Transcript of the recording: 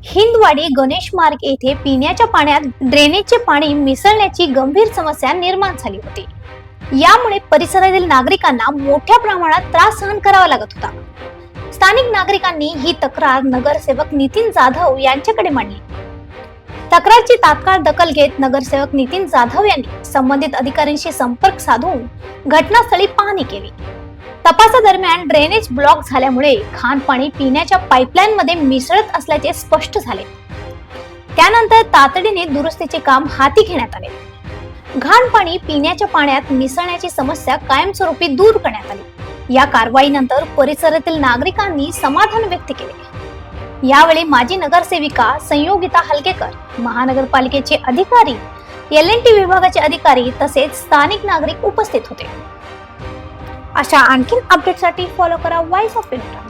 हिंदवाडी गणेश मार्ग येथे पिण्याच्या पाण्यात ड्रेनेजचे पाणी मिसळण्याची गंभीर समस्या निर्माण झाली होती। यामुळे परिसरातील नागरिकांना मोठ्या प्रमाणात त्रास सहन करावा लागत होता। स्थानिक नागरिकांनी ही तक्रार नगरसेवक नितीन जाधव यांच्याकडे मांडली। तक्रारची तात्काळ दखल घेत नगरसेवक नितीन जाधव यांनी संबंधित अधिकाऱ्यांशी संपर्क साधून घटनास्थळी पाहणी केली। तपासादरम्यान ड्रेनेज ब्लॉक झाल्यामुळे घाणपाणी पिण्याच्या पाईपलाईन मध्ये मिसळत असल्याचे स्पष्ट झाले। त्यानंतर तातडीने दुरुस्तीचे काम हाती घेण्यात आले। घाणपाणी पिण्याच्या पाण्यात मिसळण्याची समस्या कायमस्वरूपी दूर करण्यात आली। या कारवाईनंतर परिसरातील नागरिकांनी समाधान व्यक्त केले। यावेळी माजी नगरसेविका संयोगिता हलकेकर, महानगरपालिकेचे अधिकारी, LNT विभागाचे अधिकारी तसेच स्थानिक नागरिक उपस्थित होते। अशा आणखीन अपडेटसाठी फॉलो करा वॉइस ऑफ इंडिया।